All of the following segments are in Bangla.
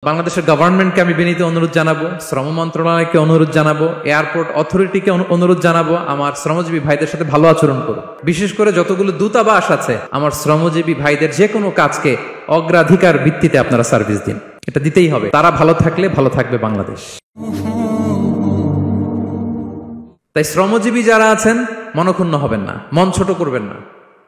বাংলাদেশের গভর্নমেন্টকে আমি বিনীত অনুরোধ জানাবো, শ্রম মন্ত্রণালয়কে অনুরোধ জানাবো, এয়ারপোর্ট অথরিটিকে অনুরোধ জানাবো, আমার শ্রমজীবী ভাইদের সাথে ভালো আচরণ করুন। বিশেষ করে যতগুলো দূতাবাস আছে, আমার শ্রমজীবী ভাইদের যে কোনো কাজকে অগ্রাধিকার ভিত্তিতে আপনারা সার্ভিস দিন। এটা দিতেই হবে। তারা ভালো থাকলে ভালো থাকবে বাংলাদেশ। তাই শ্রমজীবী যারা আছেন মনক্ষুণ্ণ হবেন না, মন ছোট করবেন না।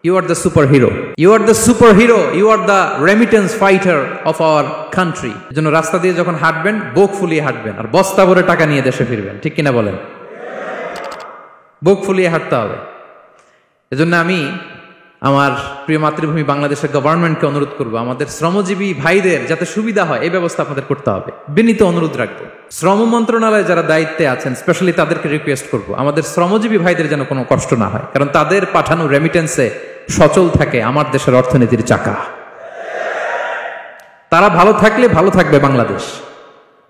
You are the superhero. You are the superhero. You are the remittance fighter of our country. এজন্য রাস্তা দিয়ে যখন হাঁটবেন, বুক ফুলিয়ে হাঁটবেন, আর বস্তা ভরে টাকা নিয়ে দেশে ফিরবেন। ঠিক কিনা বলেন? বুক ফুলিয়ে হাঁটতে হবে। এজন্য আমি আমার প্রিয় মাতৃভূমি বাংলাদেশের গভর্নমেন্টকে অনুরোধ করবো, আমাদের শ্রমজীবী ভাইদের যাতে সুবিধা হয় এই ব্যবস্থা আপনাদের করতে হবে। বিনীত অনুরোধ রাখবো। শ্রম মন্ত্রণালয়ে যারা দায়িত্বে আছেন, স্পেশালি তাদেরকে রিকোয়েস্ট করবো, আমাদের শ্রমজীবী ভাইদের যেন কোনো কষ্ট না হয়, কারণ তাদের পাঠানো রেমিটেন্সে সচল থাকে আমার দেশের অর্থনীতির চাকা। তারা ভালো থাকলে ভালো থাকবে বাংলাদেশ।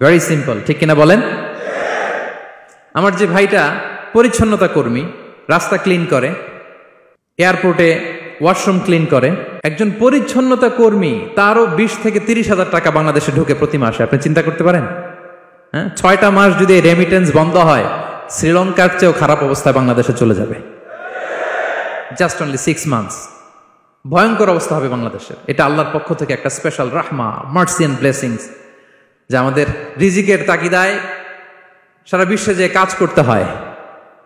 Very simple. ঠিক কিনা বলেন? আমার যে ভাইটা পরিচ্ছন্নতা কর্মী, রাস্তা ক্লিন করে, এয়ারপোর্টে ওয়াশরুম ক্লিন করে, একজন পরিচ্ছন্নতা কর্মী, তারও 20 থেকে 30 হাজার টাকা বাংলাদেশে ঢুকে প্রতি মাসে। আপনি চিন্তা করতে পারেন? হ্যাঁ, 6টা মাস যদি রেমিটেন্স বন্ধ হয়, শ্রীলঙ্কার চেয়েও খারাপ অবস্থায় বাংলাদেশে চলে যাবে। Just only 6 months. ভয়ঙ্কর অবস্থা হবে বাংলাদেশের। এটা আল্লাহর পক্ষ থেকে একটা স্পেশাল রাহমা, মার্সি এন্ড ব্লেসিংস, যে আমাদের রিজিকের তাগিদায় সারা বিশ্বে যে কাজ করতে হয়,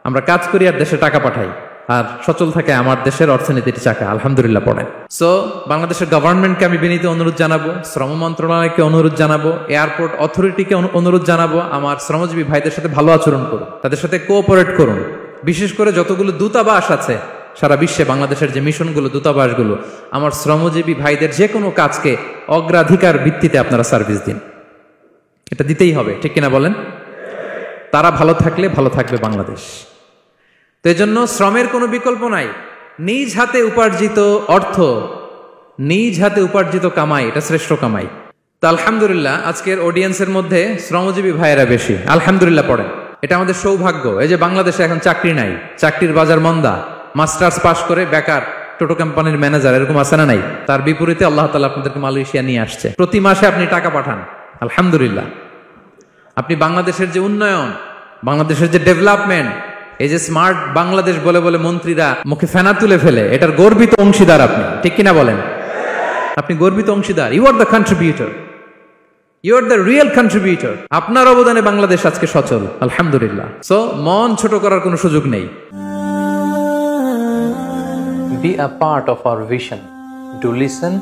আমরা কাজ করি আর দেশে টাকা পাঠাই, আর সচল থাকে আমার দেশের অর্থনীতির চাকা। আলহামদুলিল্লাহ পড়েন। সো বাংলাদেশের গভর্নমেন্টকে আমি বিনীত অনুরোধ জানাবো, শ্রম মন্ত্রণালয়কে অনুরোধ জানাবো, এয়ারপোর্ট অথরিটিকে অনুরোধ জানাবো, আমার শ্রমজীবী ভাইদের সাথে ভালো আচরণ করুন, তাদের সাথে কোঅপারেট করুন। বিশেষ করে যতগুলো দূতাবাস আছে সারা বিশ্বে, বাংলাদেশের যে মিশনগুলো, দূতাবাসগুলো, আমার শ্রমজীবী ভাইদের যে কোনো কাজকে অগ্রাধিকার ভিত্তিতে আপনারা সার্ভিস দিন। এটা দিতেই হবে। ঠিক কিনা বলেন? তারা ভালো থাকলে ভালো থাকবে বাংলাদেশ। তো এই জন্য শ্রমের কোনো বিকল্প নাই। নিজ হাতে উপার্জিত অর্থ, নিজ হাতে উপার্জিত কামাই, এটা শ্রেষ্ঠ কামাই। তো আলহামদুলিল্লাহ আজকের অডিয়েন্সের মধ্যে শ্রমজীবী ভাইয়েরা বেশি। আলহামদুলিল্লাহ পড়েন। এটা আমাদের সৌভাগ্য। এই যে বাংলাদেশে এখন চাকরি নাই, চাকরির বাজার মন্দা, মাস্টার্স পাস করে বেকার টোটো কোম্পানির ম্যানেজার, এরকম আছে না নাই? তার বিপরীতে আল্লাহ তাআলা আপনাদেরকে মালয়েশিয়া নিয়ে আসছে। প্রতি মাসে আপনি টাকা পাঠান, আলহামদুলিল্লাহ। আপনি বাংলাদেশের যে উন্নয়ন, বাংলাদেশের যে ডেভেলপমেন্ট, এই যে স্মার্ট বাংলাদেশ বলে বলে মন্ত্রীরা মুখে ফেনা তুলে ফেলে, এটার গর্বিত অংশীদার আপনি। ঠিক কিনা বলেন? আপনি গর্বিত অংশীদার। You are the contributor, you are the real contributor. আপনার অবদানে বাংলাদেশ আজকে সচল, আলহামদুলিল্লাহ। সো মন ছোট করার কোনো সুযোগ নেই। Be a part of our vision. Do listen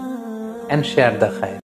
and share the khair.